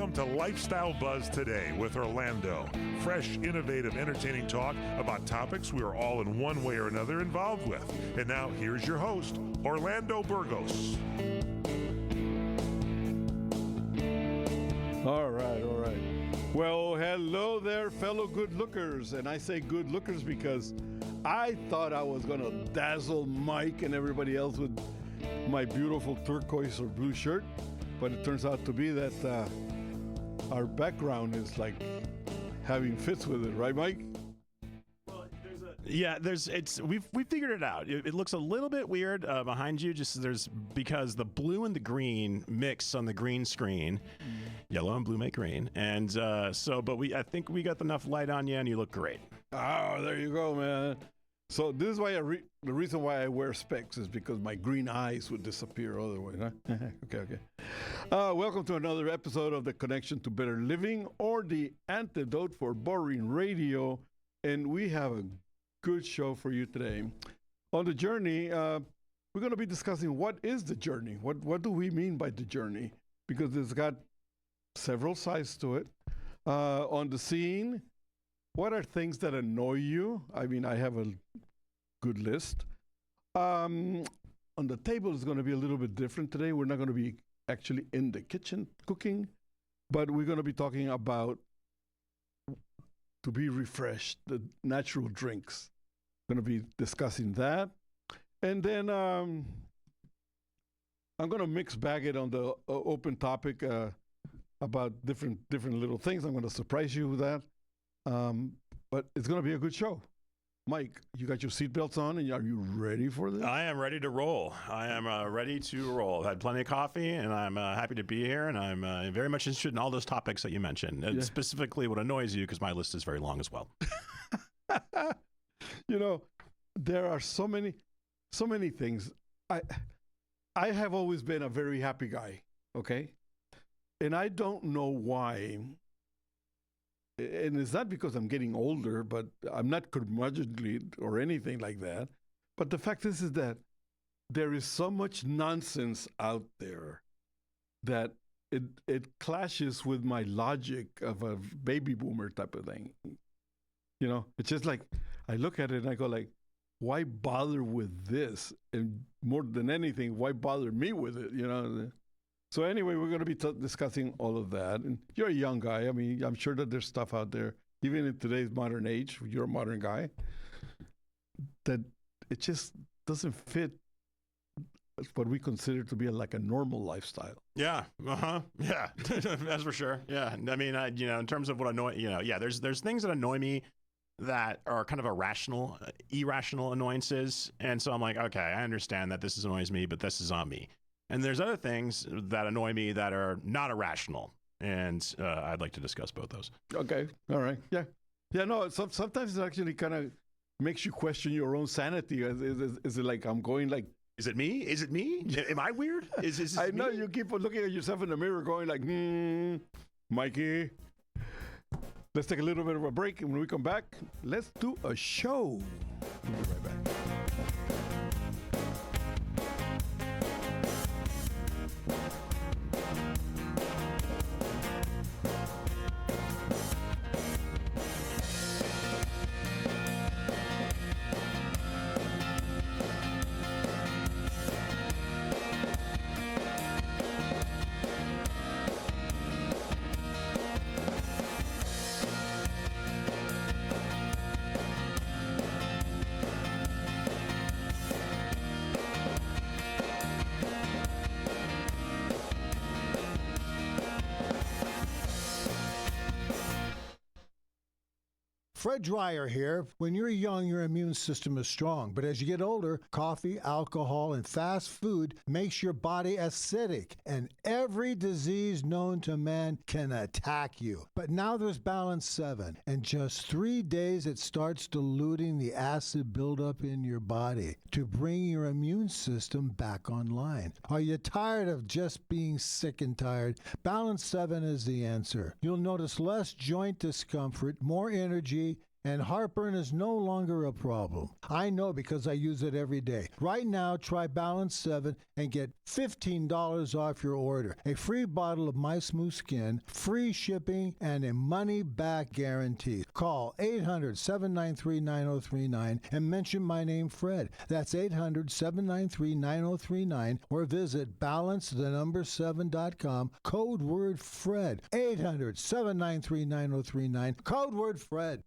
Welcome to Lifestyle Buzz Today with Orlando. Fresh, innovative, entertaining talk about topics we are all in one way or another involved with. And now here's your host, Orlando Burgos. All right. Well, hello there, fellow good lookers. And I say good lookers because I thought I was going to dazzle Mike and everybody else with my beautiful turquoise or blue shirt. But it turns out to be that our background is like having fits with it, right, Mike? We figured it out. It looks a little bit weird behind you, because the blue and the green mix on the green screen. Yellow and blue make green, and I think we got enough light on you, and you look great. Oh, there you go, man. So this is why the reason why I wear specs is because my green eyes would disappear otherwise, huh? Okay. Welcome to another episode of the Connection to Better Living, or the antidote for boring radio, and we have a good show for you today. On the journey, we're going to be discussing what is the journey. What do we mean by the journey? Because it's got several sides to it. On the scene, what are things that annoy you? I mean, I have a good list. On the table is going to be a little bit different today. We're not going to be actually in the kitchen cooking, but we're going to be talking about to be refreshed, the natural drinks. Going to be discussing that. And then I'm going to mix bag it on the open topic about different little things. I'm going to surprise you with that. But it's going to be a good show. Mike, you got your seatbelts on, and are you ready for this? I am ready to roll. I am ready to roll. I've had plenty of coffee, and I'm happy to be here, and I'm very much interested in all those topics that you mentioned, and specifically what annoys you, because my list is very long as well. You know, there are so many things. I have always been a very happy guy, okay? And I don't know why. And it's not because I'm getting older, but I'm not curmudgeonly or anything like that. But the fact is that there is so much nonsense out there that it clashes with my logic of a baby boomer type of thing. You know, it's just like I look at it and I go like, why bother with this? And more than anything, why bother me with it? You know. So anyway, we're going to be discussing all of that. And you're a young guy. I mean, I'm sure that there's stuff out there, even in today's modern age, you're a modern guy, that it just doesn't fit what we consider to be like a normal lifestyle. Yeah. Yeah. That's for sure. Yeah. I mean, in terms of what annoy, there's things that annoy me that are kind of irrational annoyances. And so I'm like, okay, I understand that this annoys me, but this is on me. And there's other things that annoy me that are not irrational, and I'd like to discuss both those. Okay, all right, yeah. No, sometimes it actually kind of makes you question your own sanity. Is it like I'm going like? Is it me? Am I weird? Is I know you keep looking at yourself in the mirror, going like, Mikey. Let's take a little bit of a break, and when we come back, let's do a show. We'll be right back. Fred Dreyer here. When you're young, your immune system is strong. But as you get older, coffee, alcohol, and fast food makes your body acidic. And every disease known to man can attack you. But now there's Balance 7. In just 3 days, it starts diluting the acid buildup in your body to bring your immune system back online. Are you tired of just being sick and tired? Balance 7 is the answer. You'll notice less joint discomfort, more energy, and heartburn is no longer a problem. I know because I use it every day. Right now, try Balance 7 and get $15 off your order, a free bottle of My Smooth Skin, free shipping, and a money-back guarantee. Call 800-793-9039 and mention my name, Fred. That's 800-793-9039 or visit balance7.com, code word Fred. 800-793-9039, code word Fred.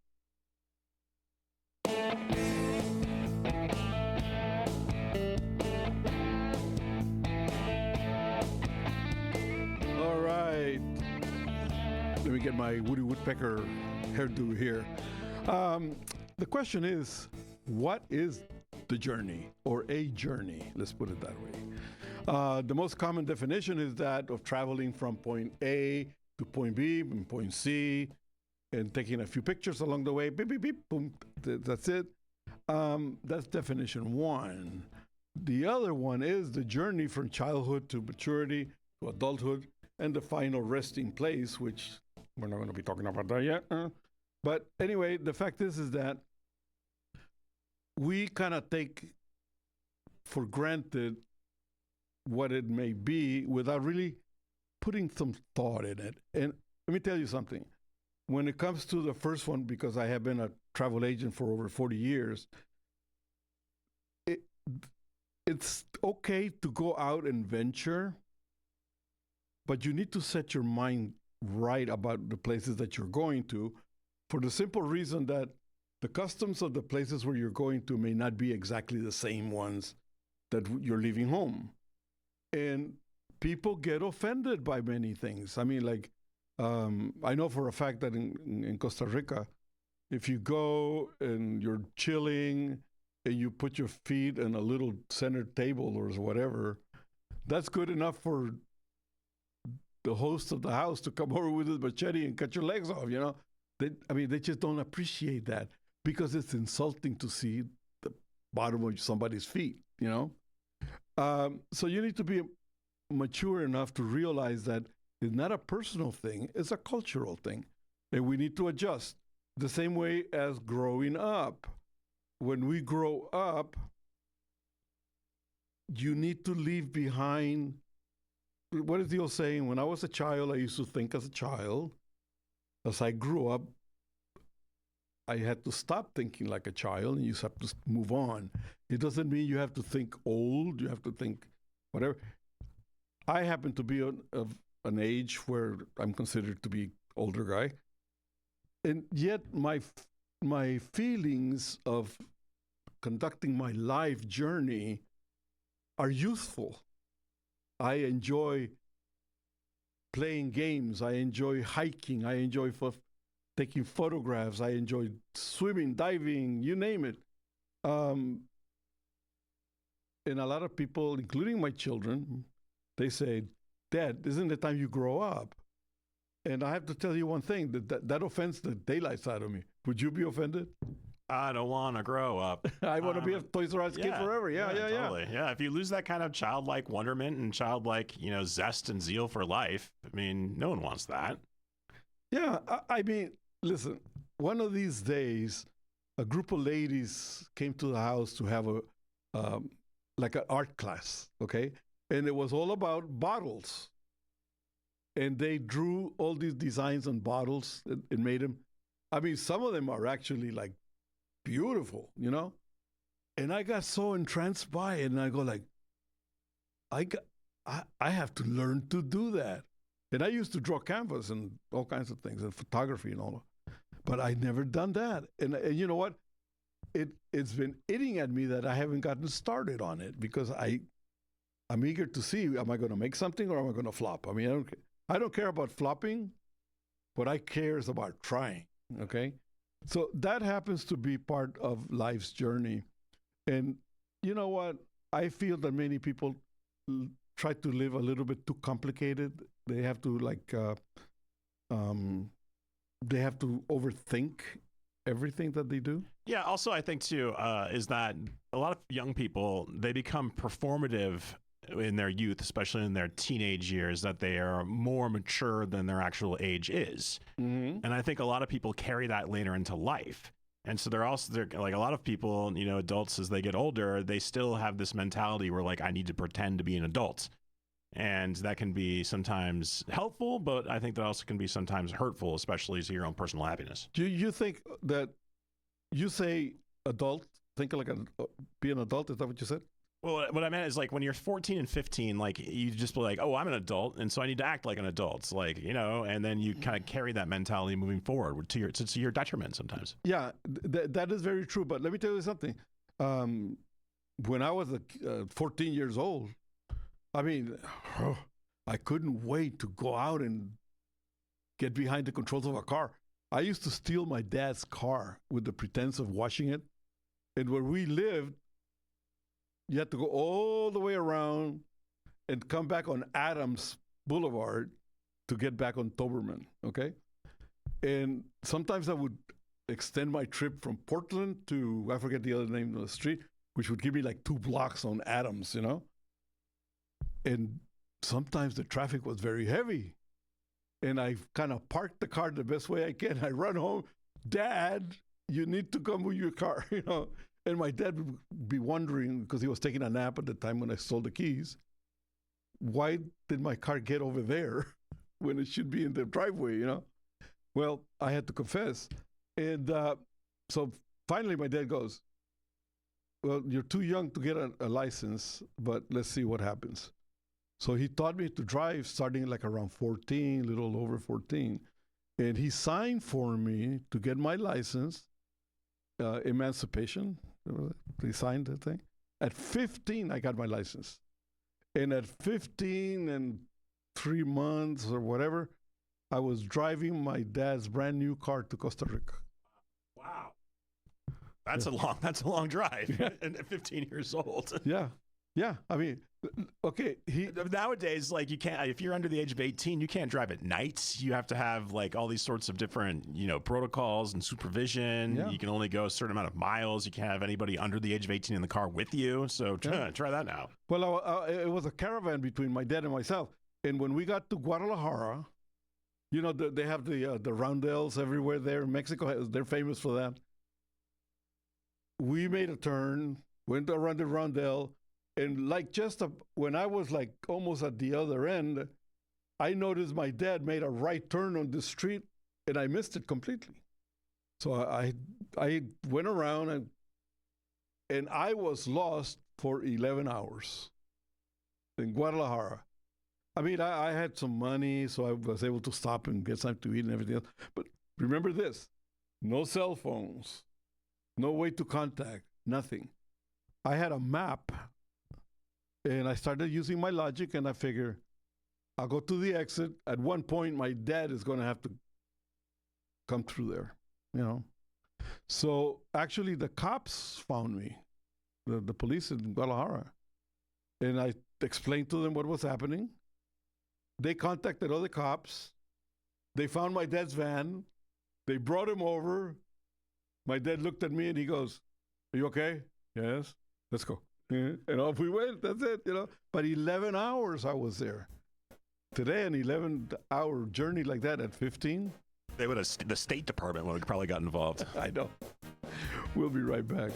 All right. Let me get my Woody Woodpecker hairdo here. The question is, what is the journey or a journey? Let's put it that way. The most common definition is that of traveling from point A to point B and point C and taking a few pictures along the way. Beep, beep, beep, boom. That's it. That's definition one. The other one is the journey from childhood to maturity to adulthood and the final resting place, which we're not going to be talking about that yet. But anyway, the fact is that we kind of take for granted what it may be without really putting some thought in it. And let me tell you something. When it comes to the first one, because I have been a travel agent for over 40 years, it's okay to go out and venture, but you need to set your mind right about the places that you're going to, for the simple reason that the customs of the places where you're going to may not be exactly the same ones that you're leaving home. And people get offended by many things. I mean, like, I know for a fact that in Costa Rica, if you go and you're chilling and you put your feet on a little center table or whatever, that's good enough for the host of the house to come over with his machete and cut your legs off, you know? They just don't appreciate that because it's insulting to see the bottom of somebody's feet, you know? So you need to be mature enough to realize that it's not a personal thing, it's a cultural thing. And we need to adjust. The same way as growing up. When we grow up, you need to leave behind. What is the old saying? When I was a child, I used to think as a child. As I grew up, I had to stop thinking like a child and you just have to move on. It doesn't mean you have to think old, you have to think whatever. I happen to be of an age where I'm considered to be older guy. And yet my feelings of conducting my life journey are youthful. I enjoy playing games. I enjoy hiking. I enjoy taking photographs. I enjoy swimming, diving, you name it. And a lot of people, including my children, they say, Dad, isn't it time you grow up? And I have to tell you one thing, that offends the daylights out of me. Would you be offended? I don't want to grow up. I want to be a Toys R Us kid forever. Yeah. Totally. Yeah, if you lose that kind of childlike wonderment and childlike, zest and zeal for life, I mean, no one wants that. Yeah, I mean, listen, one of these days, a group of ladies came to the house to have like an art class, okay? And it was all about bottles. And they drew all these designs on bottles and made them. I mean, some of them are actually like beautiful, And I got so entranced by it, and I go like, I have to learn to do that. And I used to draw canvas and all kinds of things, and photography and all. But I'd never done that. And you know what? It's been eating at me that I haven't gotten started on it because I'm eager to see, am I going to make something or am I going to flop? I mean, I don't care about flopping. What I care is about trying, okay? So that happens to be part of life's journey. And you know what? I feel that many people try to live a little bit too complicated. They have to they have to overthink everything that they do. Yeah. Also, I think too, is that a lot of young people, they become performative in their youth, especially in their teenage years, that they are more mature than their actual age is. Mm-hmm. And I think a lot of people carry that later into life. And so they're like a lot of people, you know, adults as they get older, they still have this mentality where like, I need to pretend to be an adult. And that can be sometimes helpful, but I think that also can be sometimes hurtful, especially to your own personal happiness. Do you think that you say adult, think like be an adult? Is that what you said? Well, what I meant is like when you're 14 and 15, like you just be like, oh, I'm an adult, and so I need to act like an adult, like, you know, and then you kind of carry that mentality moving forward to your detriment sometimes. Yeah, that is very true. But let me tell you something. When I was 14 years old, I mean, I couldn't wait to go out and get behind the controls of a car. I used to steal my dad's car with the pretense of washing it. And where we lived, you had to go all the way around and come back on Adams Boulevard to get back on Toberman, okay? And sometimes I would extend my trip from Portland to, I forget the other name of the street, which would give me like 2 blocks on Adams, you know? And sometimes the traffic was very heavy. And I kind of parked the car the best way I can. I run home, Dad, you need to come with your car, you know? And my dad would be wondering, because he was taking a nap at the time when I stole the keys, why did my car get over there when it should be in the driveway, you know? Well, I had to confess. And so finally my dad goes, well, you're too young to get a license, but let's see what happens. So he taught me to drive starting like around 14, a little over 14. And he signed for me to get my license, emancipation. They signed the thing. At 15, I got my license. And at 15 and 3 months or whatever, I was driving my dad's brand new car to Costa Rica. Wow. That's a long drive at 15 years old. Yeah. Yeah. I mean, okay. Nowadays, like you can't, if you're under the age of 18, you can't drive at night. You have to have like all these sorts of different, you know, protocols and supervision. Yeah. You can only go a certain amount of miles. You can't have anybody under the age of 18 in the car with you. So try that now. Well, it was a caravan between my dad and myself. And when we got to Guadalajara, you know, they have the roundels everywhere there. Mexico, they're famous for that. We made a turn, went around the roundel, and like when I was like almost at the other end, I noticed my dad made a right turn on the street, and I missed it completely. So I went around, and I was lost for 11 hours in Guadalajara. I mean, I had some money, so I was able to stop and get something to eat and everything else. But remember this, no cell phones, no way to contact, nothing. I had a map, and I started using my logic, and I figure I'll go to the exit. At one point, my dad is going to have to come through there, you know. So actually, the cops found me, the police in Guadalajara, and I explained to them what was happening. They contacted other cops. They found my dad's van. They brought him over. My dad looked at me and he goes, "Are you okay?" "Yes." "Let's go." And off we went. That's it, you know. But 11 hours I was there. Today, an 11-hour journey like that at 15. The State Department would have probably got involved. I know. We'll be right back.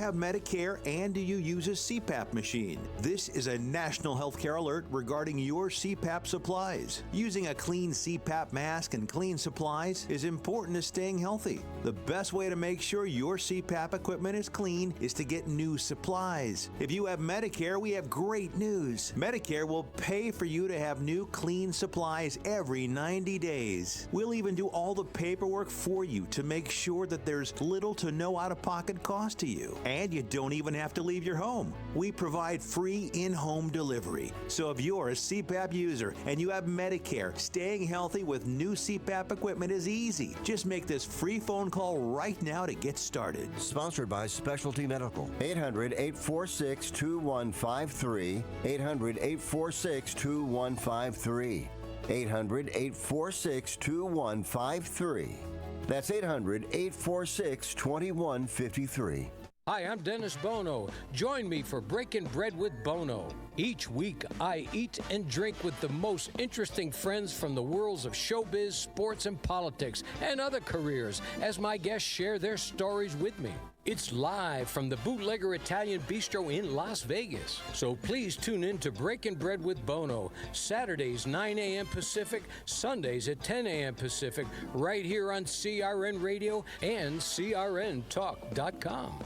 have Medicare and do you use a CPAP machine? This is a national healthcare alert regarding your CPAP supplies. Using a clean CPAP mask and clean supplies is important to staying healthy. The best way to make sure your CPAP equipment is clean is to get new supplies. If you have Medicare, we have great news. Medicare will pay for you to have new clean supplies every 90 days. We'll even do all the paperwork for you to make sure that there's little to no out-of-pocket cost to you. And you don't even have to leave your home. We provide free in-home delivery. So if you're a CPAP user and you have Medicare, staying healthy with new CPAP equipment is easy. Just make this free phone call right now to get started. Sponsored by Specialty Medical. 800-846-2153. 800-846-2153. 800-846-2153. That's 800-846-2153. Hi, I'm Dennis Bono. Join me for Breaking Bread with Bono. Each week, I eat and drink with the most interesting friends from the worlds of showbiz, sports, and politics, and other careers, as my guests share their stories with me. It's live from the Bootlegger Italian Bistro in Las Vegas. So please tune in to Breaking Bread with Bono, Saturdays 9 a.m. Pacific, Sundays at 10 a.m. Pacific, right here on CRN Radio and CRNTalk.com.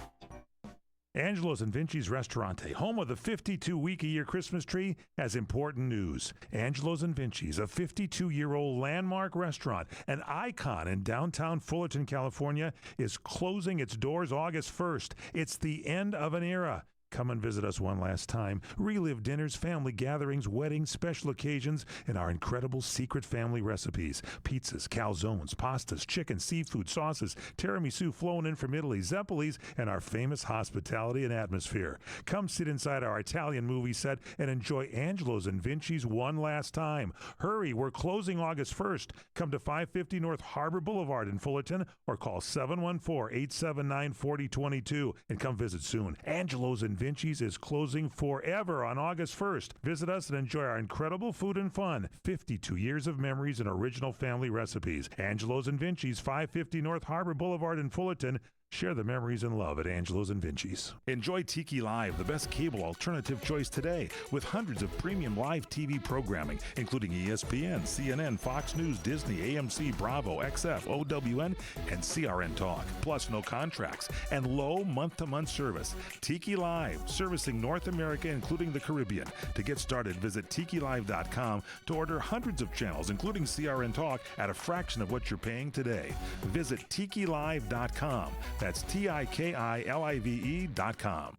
Angelo's and Vinci's Restaurante, home of the 52-week-a-year Christmas tree, has important news. Angelo's and Vinci's, a 52-year-old landmark restaurant, an icon in downtown Fullerton, California, is closing its doors August 1st. It's the end of an era. Come and visit us one last time. Relive dinners, family gatherings, weddings, special occasions, and our incredible secret family recipes. Pizzas, calzones, pastas, chicken, seafood, sauces, tiramisu flown in from Italy, Zeppelis, and our famous hospitality and atmosphere. Come sit inside our Italian movie set and enjoy Angelo's and Vinci's one last time. Hurry, we're closing August 1st. Come to 550 North Harbor Boulevard in Fullerton or call 714-879-4022 and come visit soon. Angelo's and Vinci's is closing forever on August 1st. Visit us and enjoy our incredible food and fun. 52 years of memories and original family recipes. Angelo's and Vinci's, 550 North Harbor Boulevard in Fullerton. Share the memories and love at Angelo's and Vinci's. Enjoy Tiki Live, the best cable alternative choice today, with hundreds of premium live TV programming, including ESPN, CNN, Fox News, Disney, AMC, Bravo, XF, OWN, and CRN Talk. Plus no contracts and low month-to-month service. Tiki Live, servicing North America, including the Caribbean. To get started, visit TikiLive.com to order hundreds of channels, including CRN Talk, at a fraction of what you're paying today. Visit TikiLive.com. That's TikiLive.com.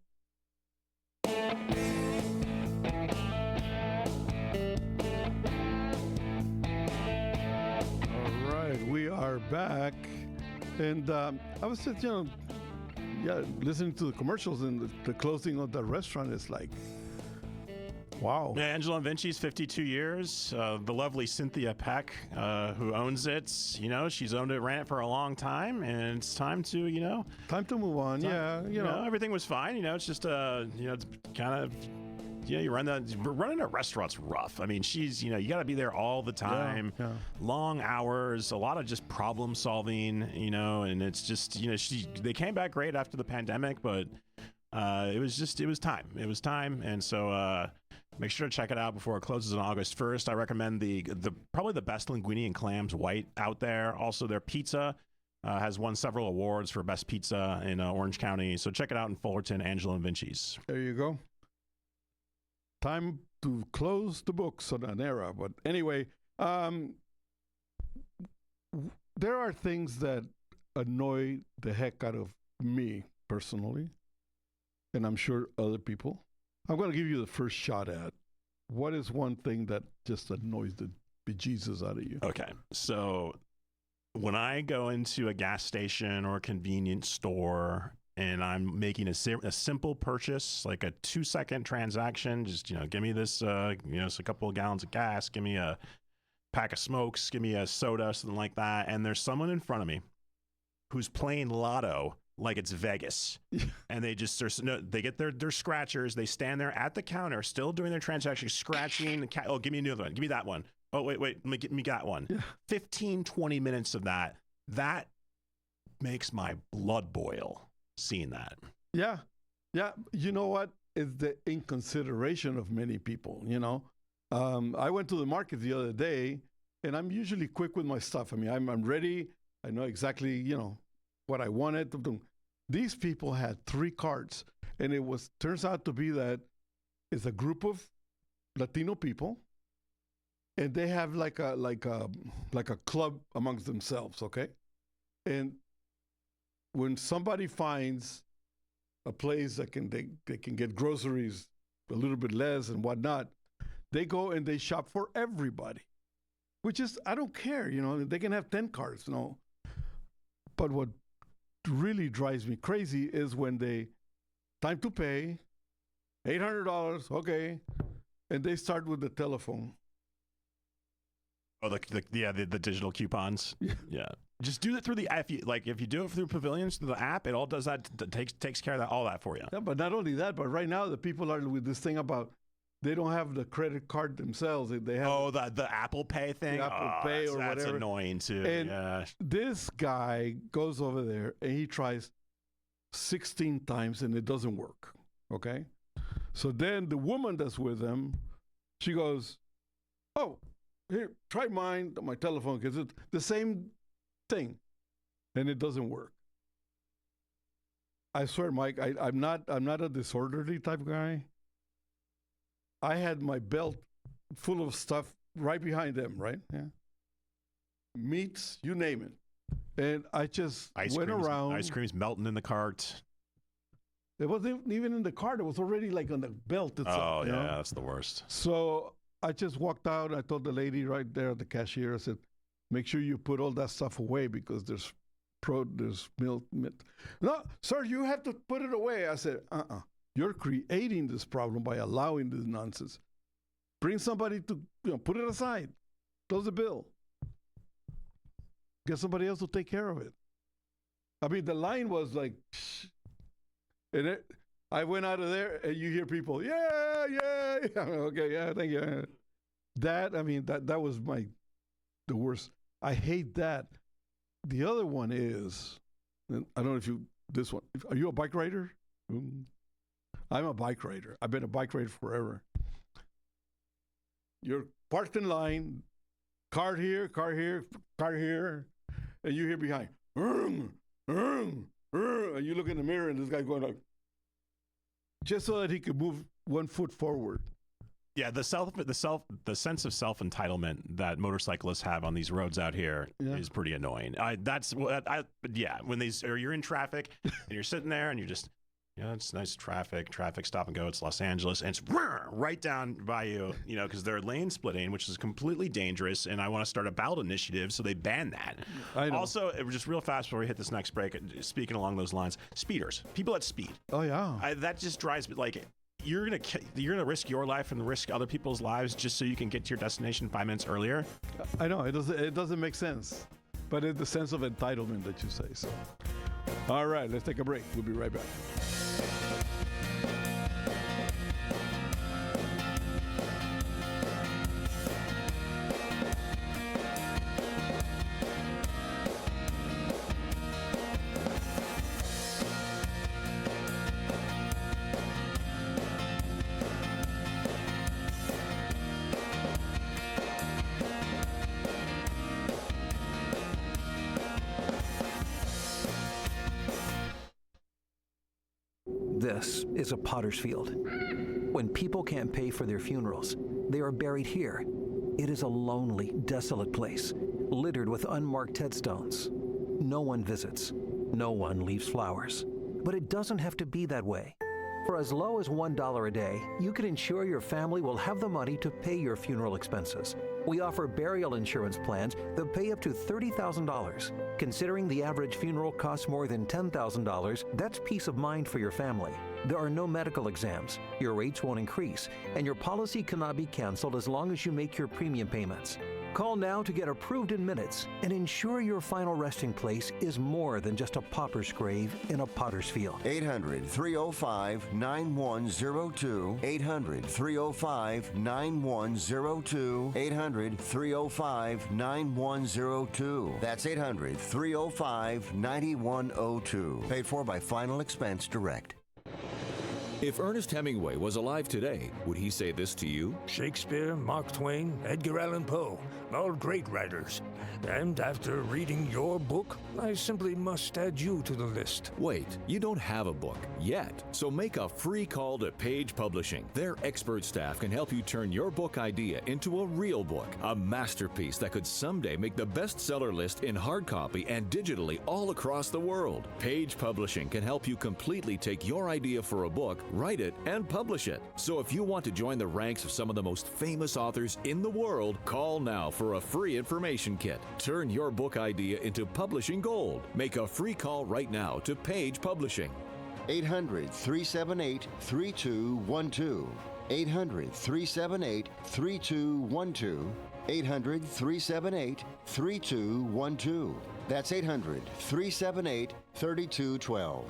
All right, we are back. And I was just, listening to the commercials, and the closing of the restaurant is like, wow. Yeah, Angelo and Vinci's 52 years. The lovely Cynthia Peck, who owns it, she's owned it, ran it for a long time, and it's time to, Time to move on. everything was fine. It's just, it's kind of, running a restaurant's rough. I mean, she's, you got to be there all the time, long hours, a lot of just problem solving, and it's just, they came back great after the pandemic, but it was time. And so, make sure to check it out before it closes on August 1st. I recommend the probably the best linguine and clams white out there. Also, their pizza has won several awards for best pizza in Orange County. So check it out in Fullerton, Angelo and Vinci's. There you go. Time to close the books on an era. But anyway, there are things that annoy the heck out of me personally, and I'm sure other people. I'm going to give you the first shot at what is one thing that just annoys the bejesus out of you. Okay, so when I go into a gas station or a convenience store and I'm making a simple purchase, like a 2-second transaction, just, give me this, it's a couple of gallons of gas, give me a pack of smokes, give me a soda, something like that, and there's someone in front of me who's playing lotto like it's Vegas. And they get their scratchers. They stand there at the counter, still doing their transaction, scratching the oh, give me another one. Give me that one. Oh, wait, let me got one. Yeah. 15, 20 minutes of that makes my blood boil seeing that. Yeah. Yeah. You know what? It's the inconsideration of many people, you know. I went to the market the other day, and I'm usually quick with my stuff. I mean, I'm ready. I know exactly, you know, what I wanted. These people had 3 carts, and turns out to be that it's a group of Latino people, and they have like a club amongst themselves, okay? And when somebody finds a place that they can get groceries a little bit less and whatnot, they go and they shop for everybody, which is, I don't care, you know, they can have 10 carts, you know. But what really drives me crazy is when time to pay, $800, okay, and they start with the telephone. Oh, the digital coupons. Yeah. Just do it through the app. If you do it through Pavilions, through the app, it all does that. Takes care of all that for you. Yeah, but not only that, but right now the people are with this thing about they don't have the credit card themselves. They have the Apple Pay thing. The Apple Pay or whatever. That's annoying too. And yeah. This guy goes over there and he tries 16 times and it doesn't work. Okay, so then the woman that's with him, she goes, "Oh, here, try mine, my telephone, because it's the same thing, and it doesn't work." I swear, Mike, I'm not a disorderly type guy. I had my belt full of stuff right behind them, right? Yeah. Meats, you name it. And I just went around. Ice cream's melting in the cart. It wasn't even in the cart. It was already like on the belt itself. Oh, yeah, that's the worst. So I just walked out. I told the lady right there at the cashier, I said, make sure you put all that stuff away because there's milk. No, sir, you have to put it away. I said, You're creating this problem by allowing this nonsense. Bring somebody to, put it aside. Close the bill. Get somebody else to take care of it. I mean, the line was like, and I went out of there, and you hear people, yeah. Okay, yeah, thank you. That was the worst. I hate that. The other one is, and I don't know this one, are you a bike rider? I'm a bike rider. I've been a bike rider forever. You're parked in line, car here, and you hear behind, and you look in the mirror and this guy's going like, just so that he could move 1 foot forward. Yeah, the sense of self-entitlement that motorcyclists have on these roads out here is pretty annoying. When you're in traffic and you're sitting there and you're just, it's nice traffic, stop and go. It's Los Angeles, and it's right down by you, because they're lane splitting, which is completely dangerous. And I want to start a ballot initiative so they ban that. I know. Also, just real fast before we hit this next break, speaking along those lines, speeders, people that speed. Oh yeah, that just drives me like. You're gonna risk your life and risk other people's lives just so you can get to your destination 5 minutes earlier. I know it doesn't make sense, but it's the sense of entitlement that you say. So, all right, let's take a break. We'll be right back. This is a potter's field. When people can't pay for their funerals, they are buried here. It is a lonely, desolate place, littered with unmarked headstones. No one visits. No one leaves flowers. But it doesn't have to be that way. For as low as $1 a day, you can ensure your family will have the money to pay your funeral expenses. We offer burial insurance plans that pay up to $30,000. Considering the average funeral costs more than $10,000, that's peace of mind for your family. There are no medical exams, your rates won't increase, and your policy cannot be canceled as long as you make your premium payments. Call now to get approved in minutes and ensure your final resting place is more than just a pauper's grave in a potter's field. 800-305-9102. 800-305-9102. 800-305-9102. That's 800-305-9102. Paid for by Final Expense Direct. If Ernest Hemingway was alive today, would he say this to you? Shakespeare, Mark Twain, Edgar Allan Poe, all great writers. And after reading your book, I simply must add you to the list. Wait, you don't have a book yet. So make a free call to Page Publishing. Their expert staff can help you turn your book idea into a real book, a masterpiece that could someday make the bestseller list in hard copy and digitally all across the world. Page Publishing can help you completely take your idea for a book, write it, and publish it. So if you want to join the ranks of some of the most famous authors in the world, call now for a free information kit. Turn your book idea into publishing gold. Make a free call right now to Page Publishing. 800-378-3212. 800-378-3212. 800-378-3212. That's 800-378-3212.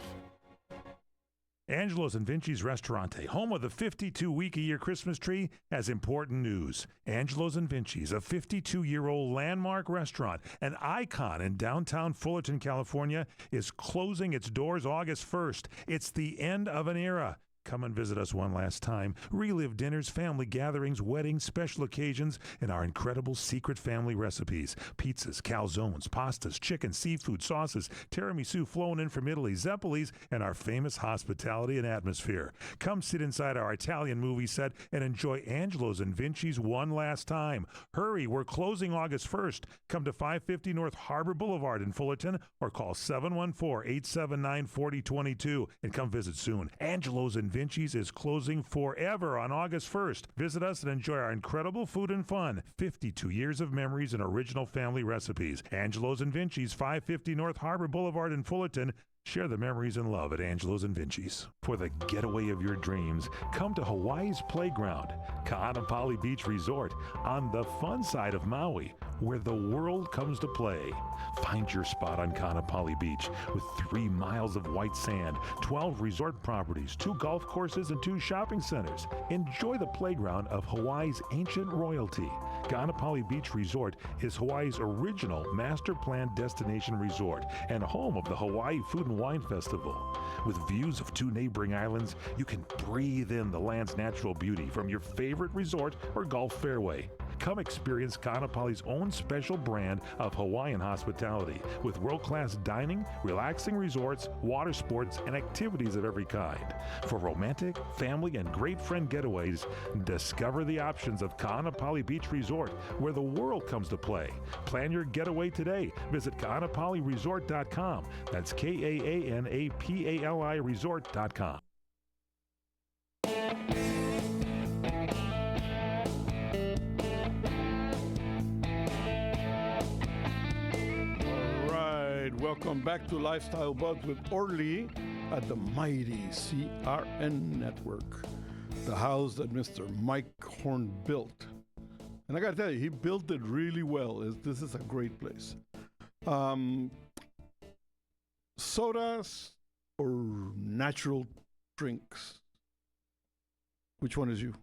Angelo's and Vinci's Restaurante, home of the 52-week-a-year Christmas tree, has important news. Angelo's and Vinci's, a 52-year-old landmark restaurant, an icon in downtown Fullerton, California, is closing its doors August 1st. It's the end of an era. Come and visit us one last time. Relive dinners, family gatherings, weddings, special occasions, and our incredible secret family recipes. Pizzas, calzones, pastas, chicken, seafood, sauces, tiramisu flown in from Italy, Zeppelis, and our famous hospitality and atmosphere. Come sit inside our Italian movie set and enjoy Angelo's and Vinci's one last time. Hurry, we're closing August 1st. Come to 550 North Harbor Boulevard in Fullerton or call 714-879-4022 and come visit soon. Angelo's and Vinci's is closing forever on August 1st. Visit us and enjoy our incredible food and fun. 52 years of memories and original family recipes. Angelo's and Vinci's, 550 North Harbor Boulevard in Fullerton. Share the memories and love at Angelo's and Vinci's. For the getaway of your dreams, come to Hawaii's Playground, Ka'anapali Beach Resort, on the fun side of Maui, where the world comes to play. Find your spot on Ka'anapali Beach with 3 miles of white sand, 12 resort properties, 2 golf courses, and 2 shopping centers. Enjoy the playground of Hawaii's ancient royalty. Ka'anapali Beach Resort is Hawaii's original master planned destination resort and home of the Hawaii Food and Wine Festival. With views of 2 neighboring islands, you can breathe in the land's natural beauty from your favorite resort or golf fairway. Come experience Ka'anapali's own special brand of Hawaiian hospitality with world-class dining, relaxing resorts, water sports, and activities of every kind. For romantic, family, and great friend getaways, discover the options of Ka'anapali Beach Resort, where the world comes to play. Plan your getaway today. Visit Ka'anapaliResort.com. That's KAANAPALI Resort.com. Welcome back to Lifestyle Buds with Orly at the mighty CRN Network, the house that Mr. Mike Horn built. And I got to tell you, he built it really well. This is a great place. Sodas or natural drinks? Which one is you?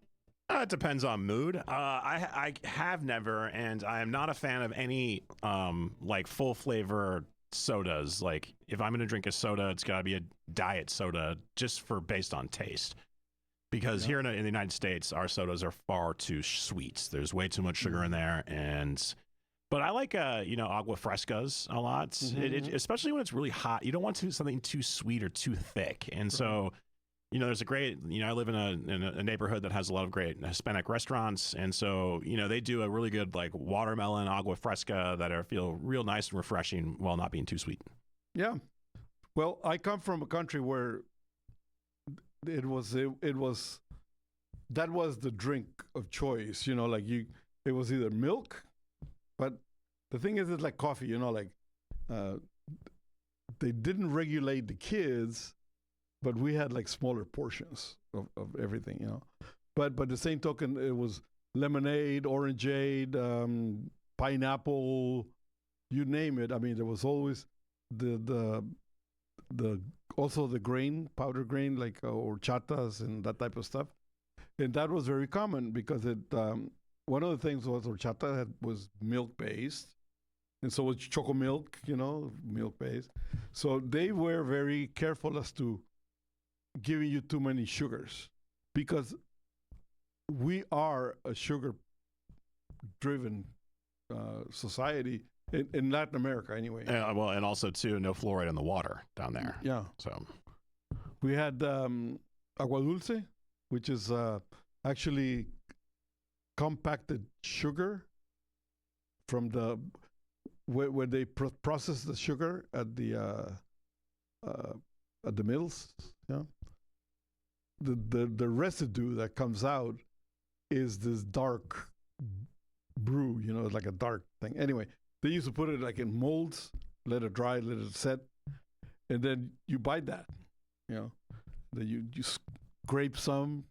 It depends on mood. I have never, and I am not a fan of any like full flavor sodas. Like if I'm going to drink a soda, it's got to be a diet soda just for based on taste. Because here in the United States, our sodas are far too sweet. There's way too much sugar in there, but I like agua frescas a lot. Especially when it's really hot. You don't want something too sweet or too thick, and so. There's a great, I live in a neighborhood that has a lot of great Hispanic restaurants. And so, they do a really good like watermelon agua fresca that feel real nice and refreshing while not being too sweet. Yeah. Well, I come from a country where that was the drink of choice, it was either milk, but the thing is, it's like coffee, they didn't regulate the kids. But we had like smaller portions of everything, But the same token, it was lemonade, orangeade, pineapple, you name it. I mean, there was always the also the grain, powder grain, like horchatas and that type of stuff. And that was very common because it one of the things was horchata was milk based, and so was choco milk, milk based. So they were very careful as to giving you too many sugars, because we are a sugar driven society in Latin America anyway. Well, and also too, no fluoride in the water down there. Yeah. So we had agua dulce, which is actually compacted sugar from when they process the sugar at the mills. Yeah. The residue that comes out is this dark brew, like a dark thing. Anyway, they used to put it like in molds, let it dry, let it set, and then you bite that. Then you scrape some,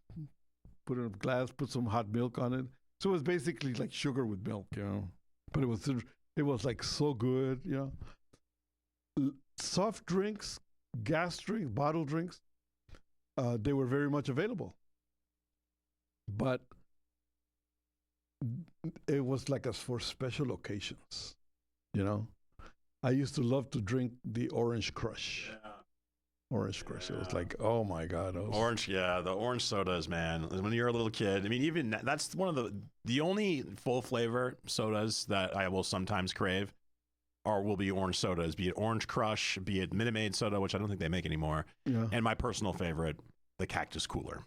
put it in a glass, put some hot milk on it. So it was basically like sugar with milk, But it was like so good, Soft drinks, gas drinks, bottle drinks, they were very much available. But it was like for special occasions, I used to love to drink the Orange Crush. Yeah. Orange Crush. It was like, oh my God. Orange, the orange sodas, man. When you're a little kid, I mean, even that's one of the only full flavor sodas that I will sometimes crave will be orange sodas, be it Orange Crush, be it Minute Maid soda, which I don't think they make anymore. Yeah. And my personal favorite, the Cactus Cooler.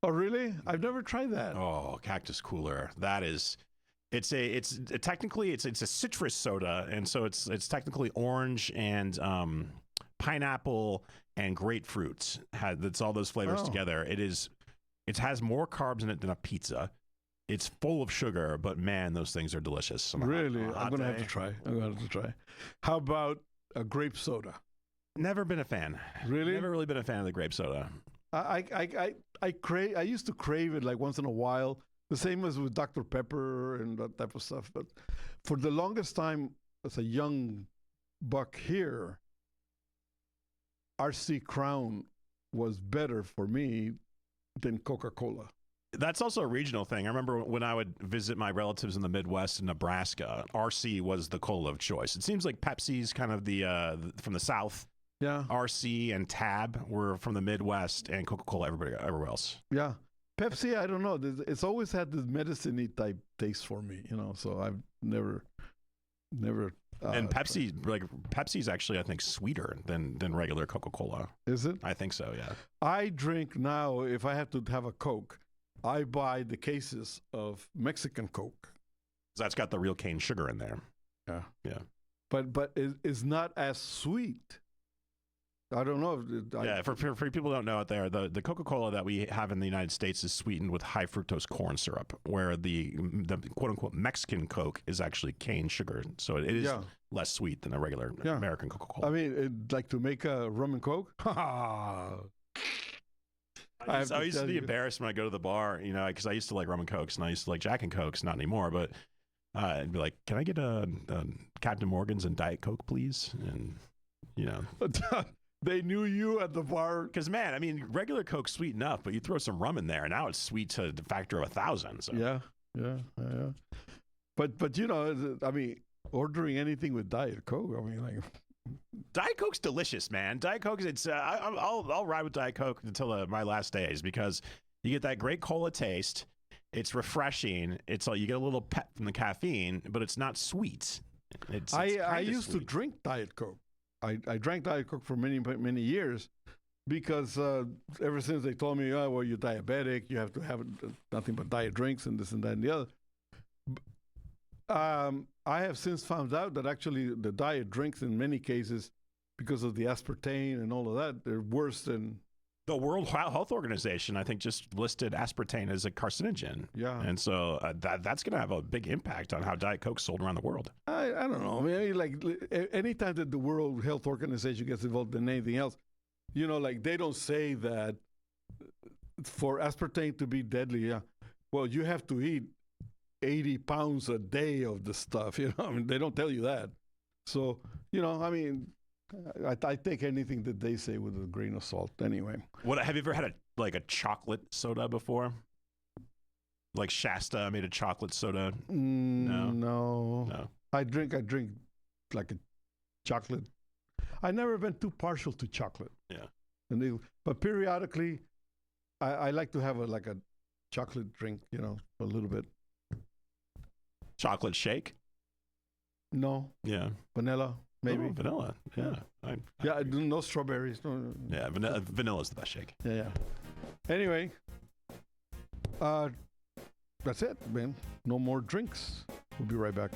Oh, really? I've never tried that. Oh, Cactus Cooler. That is, technically it's a citrus soda, and so it's technically orange and pineapple and grapefruit. It's all those flavors together. It has more carbs in it than a pizza. It's full of sugar, but man, those things are delicious. Really? I'm going to have to try. How about a grape soda? Never been a fan. Really? Never really been a fan of the grape soda. I used to crave it like once in a while. The same as with Dr. Pepper and that type of stuff. But for the longest time, as a young buck here, RC Crown was better for me than Coca-Cola. That's also a regional thing. I remember when I would visit my relatives in the Midwest in Nebraska, RC was the cola of choice. It seems like Pepsi's kind of the from the South. Yeah. RC and Tab were from the Midwest, and Coca-Cola everywhere else. Yeah. Pepsi, I don't know. It's always had this medicine-y type taste for me, so I've never. And Pepsi's actually, I think, sweeter than regular Coca-Cola. Is it? I think so, yeah. I drink now, if I have to have a Coke, I buy the cases of Mexican Coke. That's got the real cane sugar in there. Yeah. Yeah. But it's not as sweet. I don't know. For people who don't know it there, the Coca-Cola that we have in the United States is sweetened with high fructose corn syrup, where the quote-unquote Mexican Coke is actually cane sugar. So it is less sweet than a regular American Coca-Cola. I mean, like to make a rum and Coke? I used to be embarrassed when I go to the bar, because I used to like rum and Cokes, and I used to like Jack and Cokes, not anymore, but I'd be like, can I get a Captain Morgan's and Diet Coke, please? And, They knew you at the bar. Because, man, I mean, regular Coke's sweet enough, but you throw some rum in there, and now it's sweet to the factor of 1,000. So. Yeah. But I mean, ordering anything with Diet Coke, I mean, like... Diet Coke's delicious, man. Diet Coke, I'll ride with Diet Coke until my last days, because you get that great cola taste. It's refreshing. It's like you get a little pep from the caffeine, but it's not sweet. I used to drink Diet Coke. I drank Diet Coke for many, many years because ever since they told me, oh, well, you're diabetic, you have to have nothing but diet drinks and this and that and the other. I have since found out that actually the diet drinks in many cases, because of the aspartame and all of that, they're worse than... The World Health Organization, I think, just listed aspartame as a carcinogen. Yeah. And so that's going to have a big impact on how Diet Coke's sold around the world. I don't know. I mean, like, anytime that the World Health Organization gets involved in anything else, like, they don't say that for aspartame to be deadly, well, you have to eat 80 pounds a day of the stuff. You know, I mean, they don't tell you that. So, you know, I mean, I take anything that they say with a grain of salt. Anyway, What have you ever had a chocolate soda before? Like Shasta made a chocolate soda. No. I drink like a chocolate. I never been too partial to chocolate. Yeah. But periodically, I like to have a chocolate drink. You know, a little bit. Chocolate shake. No. Yeah. Vanilla, maybe. Oh, vanilla. Yeah. Yeah. No strawberries. No. Yeah. Vanilla's the best shake. Yeah. Anyway, that's it, man. No more drinks. We'll be right back.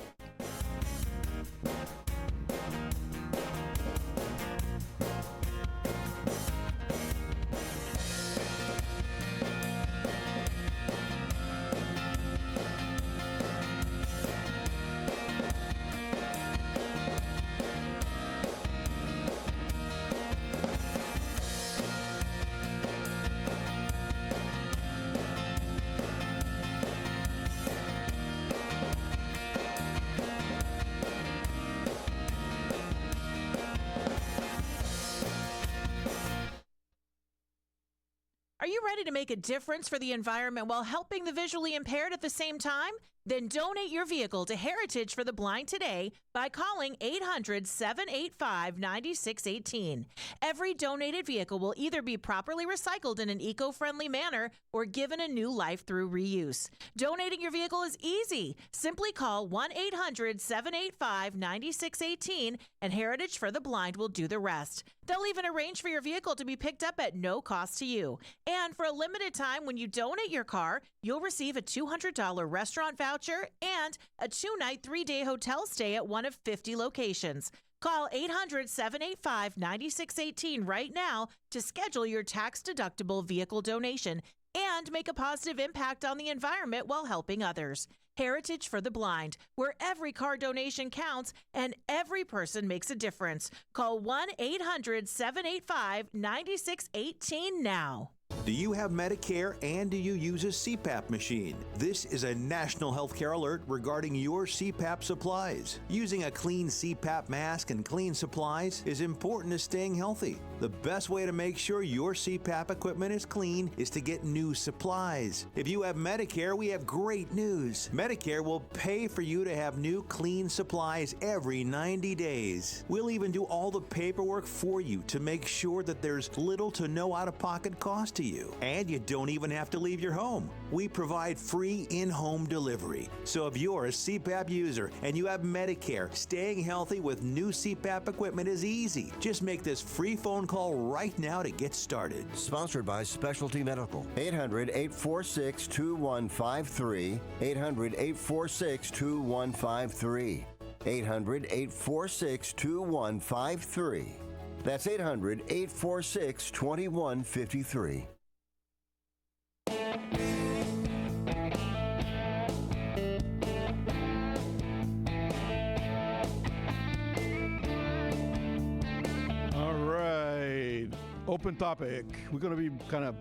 Are you ready to make a difference for the environment while helping the visually impaired at the same time? Then donate your vehicle to Heritage for the Blind today by calling 800-785-9618. Every donated vehicle will either be properly recycled in an eco-friendly manner or given a new life through reuse. Donating your vehicle is easy. Simply call 1-800-785-9618 and Heritage for the Blind will do the rest. They'll even arrange for your vehicle to be picked up at no cost to you. And for a limited time, when you donate your car, you'll receive a $200 restaurant voucher and a 2-night, 3-day hotel stay at one of 50 locations. Call 800-785-9618 right now to schedule your tax-deductible vehicle donation and make a positive impact on the environment while helping others. Heritage for the Blind, where every car donation counts and every person makes a difference. Call 1-800-785-9618 now. Do you have Medicare and do you use a CPAP machine? This is a national healthcare alert regarding your CPAP supplies. Using a clean CPAP mask and clean supplies is important to staying healthy. The best way to make sure your CPAP equipment is clean is to get new supplies. If you have Medicare, we have great news. Medicare will pay for you to have new clean supplies every 90 days. We'll even do all the paperwork for you to make sure that there's little to no out-of-pocket cost to you. And you don't even have to leave your home. We provide free in-home delivery. So if you're a CPAP user and you have Medicare, staying healthy with new CPAP equipment is easy. Just make this free phone call right now to get started. Sponsored by Specialty Medical. 800-846-2153. 800-846-2153. 800-846-2153. That's 800-846-2153. All right. Open topic. We're going to be kind of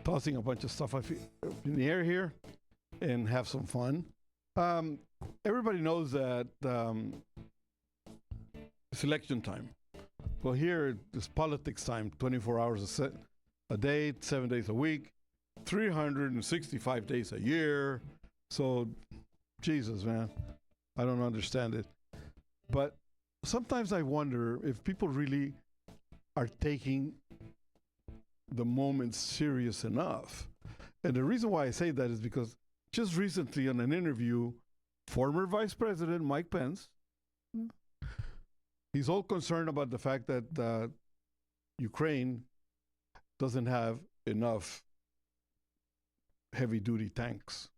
tossing a bunch of stuff in the air here and have some fun. Everybody knows that it's election time. Well, here it's politics time, 24 hours a day, 7 days a week, 365 days a year. So, Jesus, man, I don't understand it. But sometimes I wonder if people really are taking the moment serious enough. And the reason why I say that is because just recently in an interview, former Vice President Mike Pence, he's all concerned about the fact that Ukraine doesn't have enough heavy-duty tanks.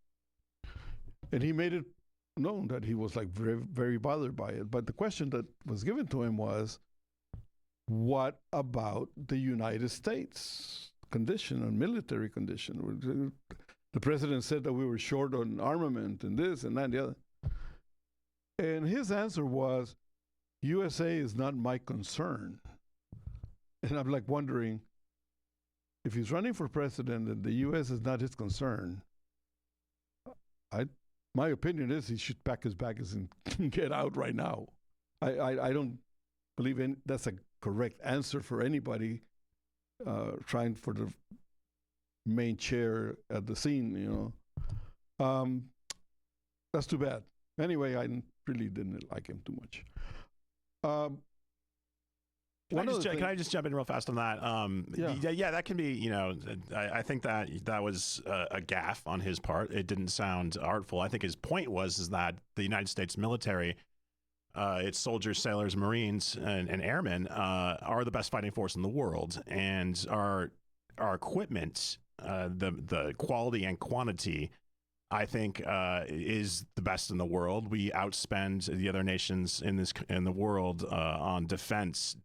And he made it known that he was like very, very bothered by it. But the question that was given to him was, what about the United States condition and military condition? The president said that we were short on armament and this and that and the other. And his answer was, USA is not my concern. And I'm like wondering, if he's running for president and the U.S. is not his concern, my opinion is he should pack his bags and get out right now. I don't believe that's a correct answer for anybody trying for the main chair at the scene, That's too bad. Anyway, I really didn't like him too much. Can I just jump in real fast on that? Yeah, that can be, I think that was a gaffe on his part. It didn't sound artful. I think his point is that the United States military, its soldiers, sailors, Marines, and airmen are the best fighting force in the world, and our equipment, the quality and quantity, I think, is the best in the world. We outspend the other nations in the world on defense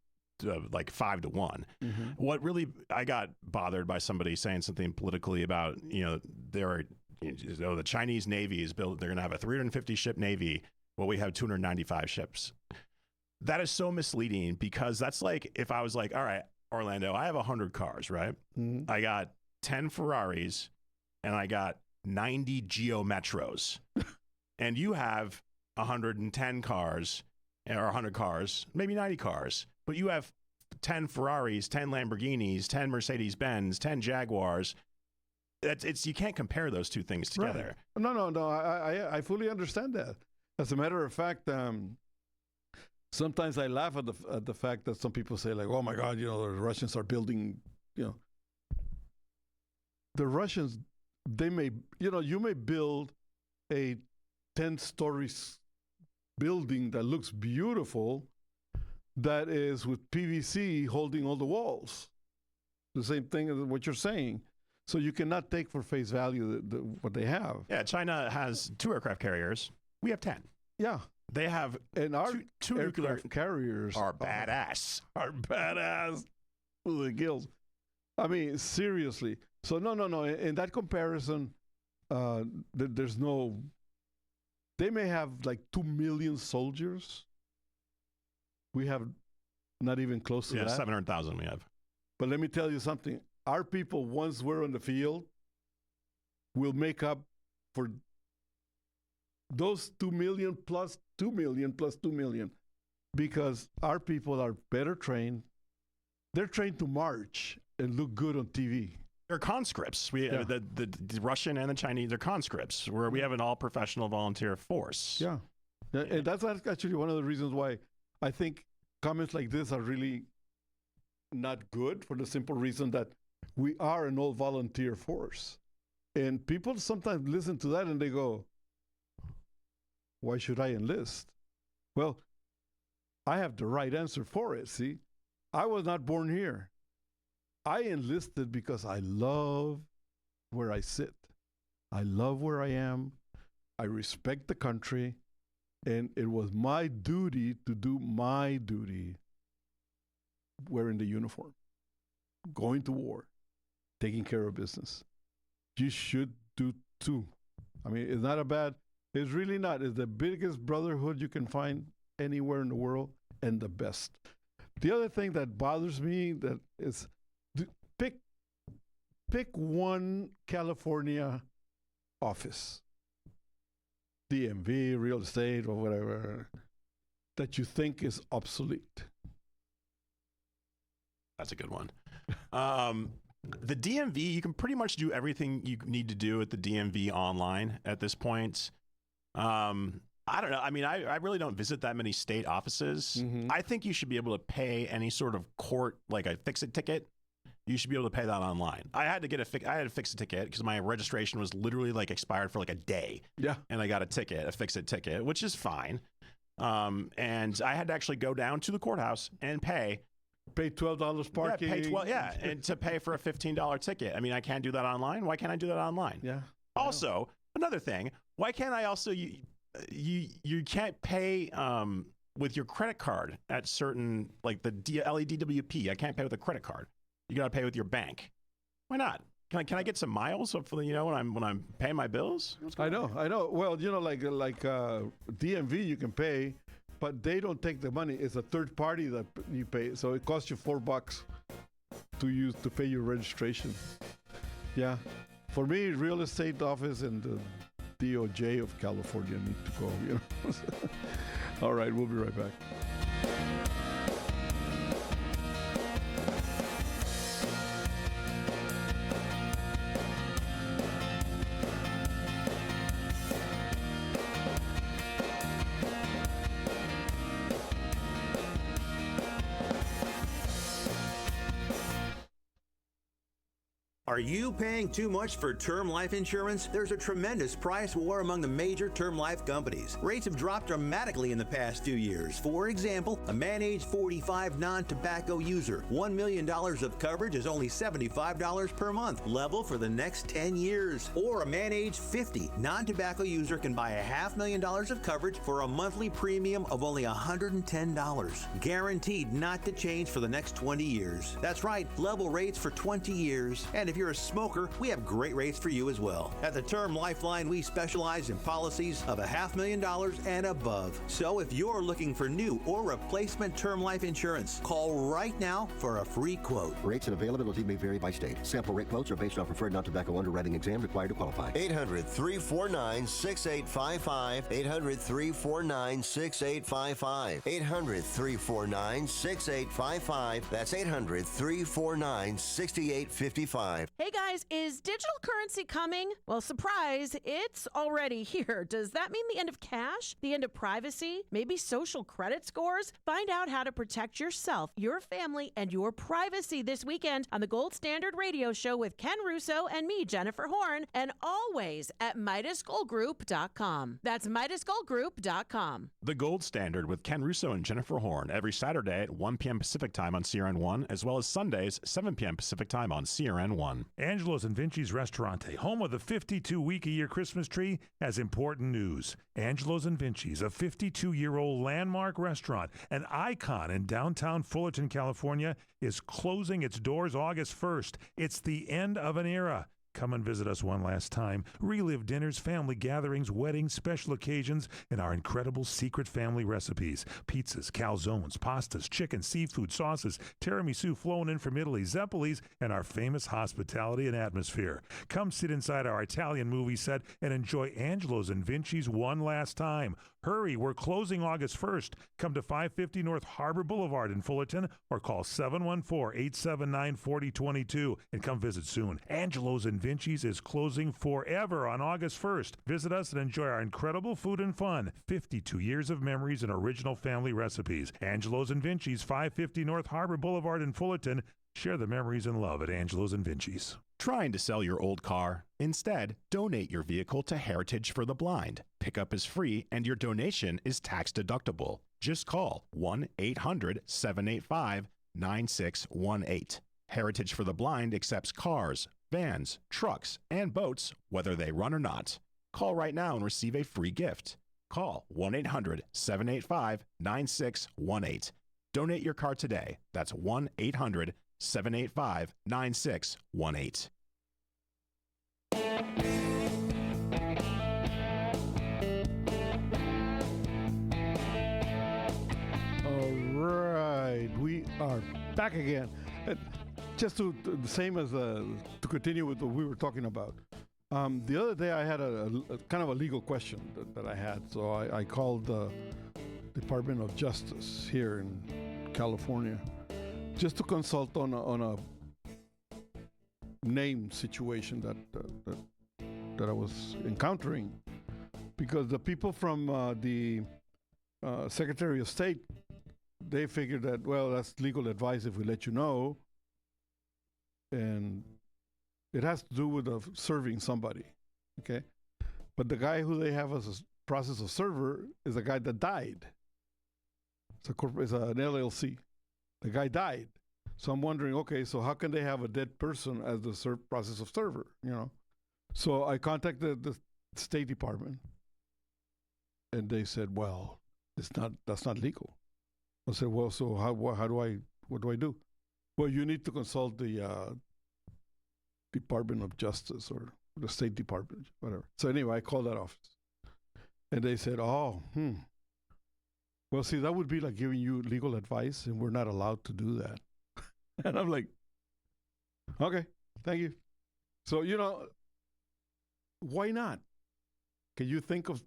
like 5 to 1. Mm-hmm. What really, I got bothered by somebody saying something politically about, the Chinese Navy is built, they're going to have a 350 ship Navy. Well, we have 295 ships. That is so misleading, because that's like if I was like, all right, Orlando, I have 100 cars, right? Mm-hmm. I got 10 Ferraris and I got 90 Geo Metros. And you have 110 cars or 100 cars, maybe 90 cars, but you have 10 Ferraris, 10 Lamborghinis, 10 Mercedes-Benz, 10 Jaguars. You can't compare those two things together. Right. No. I fully understand that. As a matter of fact, sometimes I laugh at the fact that some people say, like, oh my God, the Russians are building, the Russians, they may, you may build a 10-story building that looks beautiful, that is with PVC holding all the walls. The same thing as what you're saying. So you cannot take for face value what they have. Yeah, China has 2 aircraft carriers. We have 10. Yeah. They have, and our two nuclear carriers are badass. Are badass to the gills. I mean, seriously. So no. In that comparison, there's no. They may have like 2 million soldiers. We have not even close to that. 700,000 we have. But let me tell you something. Our people, once we're on the field, will make up for those 2 million plus 2 million plus 2 million, because our people are better trained. They're trained to march and look good on TV. They're conscripts. The Russian and the Chinese, they're conscripts, where we have an all-professional volunteer force. Yeah. And that's actually one of the reasons why I think comments like this are really not good, for the simple reason that we are an all-volunteer force. And people sometimes listen to that and they go, why should I enlist? Well, I have the right answer for it, see? I was not born here. I enlisted because I love where I sit. I love where I am. I respect the country. And it was my duty to do my duty wearing the uniform, going to war, taking care of business. You should do too. I mean, it's really not. It's the biggest brotherhood you can find anywhere in the world, and the best. The other thing that bothers me that is, pick one California office, DMV, real estate, or whatever, that you think is obsolete. That's a good one. The DMV, you can pretty much do everything you need to do at the DMV online at this point. I don't know. I mean, I really don't visit that many state offices. Mm-hmm. I think you should be able to pay any sort of court, like a fix-it ticket. You should be able to pay that online. I had to fix a ticket because my registration was literally like expired for like a day. Yeah. And I got a fix-it ticket, which is fine. And I had to actually go down to the courthouse and pay $12 parking. And to pay for a $15 ticket. I mean, I can't do that online. Why can't I do that online? Yeah. Also, another thing, why can't I also, you can't pay with your credit card at certain, like the LEDWP. I can't pay with a credit card. You got to pay with your bank. Why not? Can I get some miles hopefully, when I'm paying my bills? I know. Well, like DMV you can pay, but they don't take the money. It's a third party that you pay. So it costs you $4 to pay your registration. Yeah. For me, real estate office and DOJ of California need to go, you know. All right, we'll be right back. Are you paying too much for term life insurance? There's a tremendous price war among the major term life companies. Rates have dropped dramatically in the past few years. For example, a man age 45 non-tobacco user, $1 million of coverage is only $75 per month, level for the next 10 years. Or a man age 50 non-tobacco user can buy $500,000 of coverage for a monthly premium of only $110, guaranteed not to change for the next 20 years. That's right, level rates for 20 years. And if you're a smoker, we have great rates for you as well. At the Term Lifeline, we specialize in policies of $500,000 and above. So if you're looking for new or replacement term life insurance, call right now for a free quote. Rates and availability may vary by state. Sample rate quotes are based on preferred non-tobacco underwriting exam required to qualify. 800-349-6855. 800-349-6855. 800-349-6855. That's 800-349-6855. Hey guys, is digital currency coming? Well, surprise, it's already here. Does that mean the end of cash? The end of privacy? Maybe social credit scores? Find out how to protect yourself, your family, and your privacy this weekend on the Gold Standard Radio Show with Ken Russo and me, Jennifer Horn, and always at MidasGoldGroup.com. That's MidasGoldGroup.com. The Gold Standard with Ken Russo and Jennifer Horn every Saturday at 1 p.m. Pacific Time on CRN1, as well as Sundays, 7 p.m. Pacific Time on CRN1. Angelo's and Vinci's Restaurante, home of the 52-week-a-year Christmas tree, has important news. Angelo's and Vinci's, a 52-year-old landmark restaurant, an icon in downtown Fullerton, California, is closing its doors August 1st. It's the end of an era. Come and visit us one last time. Relive dinners, family gatherings, weddings, special occasions, and our incredible secret family recipes. Pizzas, calzones, pastas, chicken, seafood, sauces, tiramisu flown in from Italy, Zeppelis, and our famous hospitality and atmosphere. Come sit inside our Italian movie set and enjoy Angelo's and Vinci's one last time. Hurry, we're closing August 1st. Come to 550 North Harbor Boulevard in Fullerton or call 714-879-4022 and come visit soon. Angelo's and Vinci's is closing forever on August 1st. Visit us and enjoy our incredible food and fun. 52 years of memories and original family recipes. Angelo's and Vinci's, 550 North Harbor Boulevard in Fullerton. Share the memories and love at Angelo's and Vinci's. Trying to sell your old car? Instead, donate your vehicle to Heritage for the Blind. Pickup is free and your donation is tax deductible. Just call 1-800-785-9618. Heritage for the Blind accepts cars, vans, trucks, and boats, whether they run or not. Call right now and receive a free gift. Call 1-800-785-9618. Donate your car today. That's 1-800-785-9618. All right, we are back again. Just to the same as to continue with what we were talking about. The other day I had a kind of a legal question that I had, so I called the Department of Justice here in California just to consult on a name situation that I was encountering, because the people from the Secretary of State, they figured that, well, that's legal advice if we let you know, and it has to do with serving somebody, okay? But the guy who they have as a process of server is a guy that died. It's an LLC. The guy died. So I'm wondering, okay, so how can they have a dead person as the process of server, you know? So I contacted the State Department, and they said, well, that's not legal. I said, well, so what do I do? Well, you need to consult the Department of Justice or the State Department, whatever. So anyway, I called that office, and they said, well, see, that would be like giving you legal advice, and we're not allowed to do that. And I'm like, okay, thank you. So, why not? Can you think of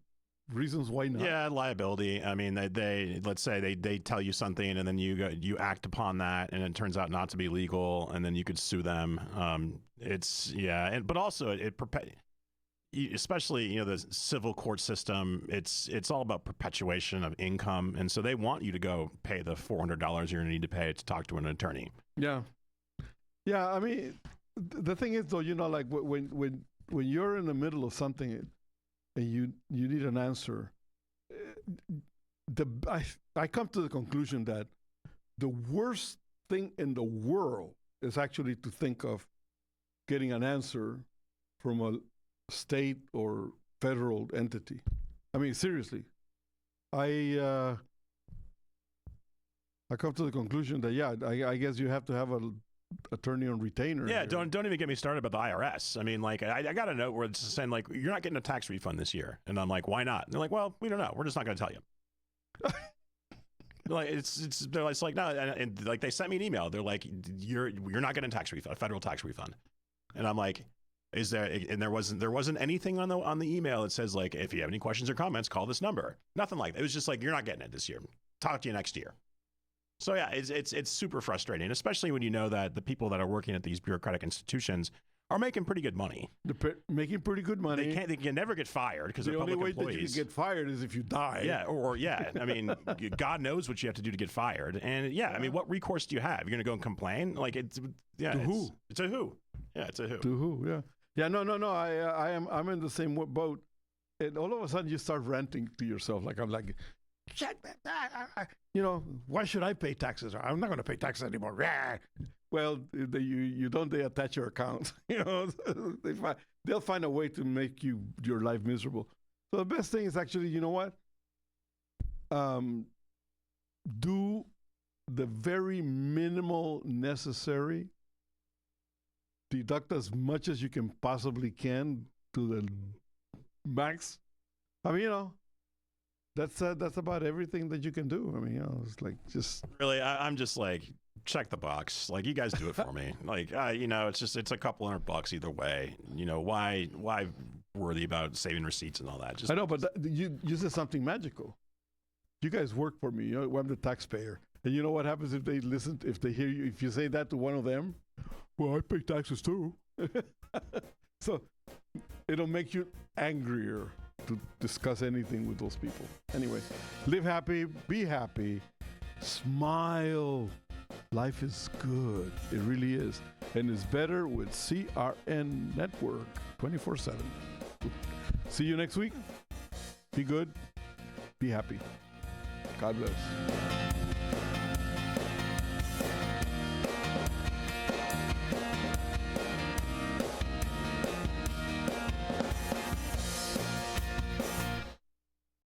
reasons why not? Yeah, liability. I mean, they let's say they tell you something and then you act upon that and it turns out not to be legal and then you could sue them. But also especially the civil court system, it's all about perpetuation of income, and so they want you to go pay the $400 you're going to need to pay to talk to an attorney. Yeah. I mean, the thing is though, like when you're in the middle of something and you need an answer, I come to the conclusion that the worst thing in the world is actually to think of getting an answer from a state or federal entity. I mean, seriously, I come to the conclusion that I guess you have to have an attorney on retainer. Yeah, don't even get me started about the IRS. I mean, like I got a note where it's saying like you're not getting a tax refund this year, and I'm like, why not? And they're like, well, we don't know. We're just not going to tell you. Like they're like no, and like they sent me an email. They're like, you're not getting a federal tax refund, and I'm like. Is there? And there wasn't anything on the email that says like, if you have any questions or comments, call this number. Nothing like that. It was just like, you're not getting it this year. Talk to you next year. So yeah, it's super frustrating, especially when you know that the people that are working at these bureaucratic institutions are making pretty good money. Making pretty good money. They can never get fired because they're public employees. The only way that you can get fired is if you die. Yeah, I mean, God knows what you have to do to get fired. And I mean, what recourse do you have? You're going to go and complain? Like it's a who? It's a who? Yeah, it's a who. To who? Yeah. Yeah, no. I'm in the same boat, and all of a sudden you start ranting to yourself, like I'm like, why should I pay taxes? I'm not going to pay taxes anymore. Well, you don't. They attach your account. They'll find a way to make your life miserable. So the best thing is actually, you know what? Do the very minimal necessary. Deduct as much as you can possibly to the max. I mean, that's about everything that you can do. I mean, it's like just really. I'm just like check the box. Like you guys do it for me. Like it's a couple $100 either way. Why worry about saving receipts and all that? I know, but you said something magical. You guys work for me. I'm the taxpayer, and you know what happens if they listen? If they hear you, if you say that to one of them. Well, I pay taxes too. So it'll make you angrier to discuss anything with those people. Anyway, live happy, be happy, smile. Life is good. It really is. And it's better with CRN Network 24/7. See you next week. Be good. Be happy. God bless.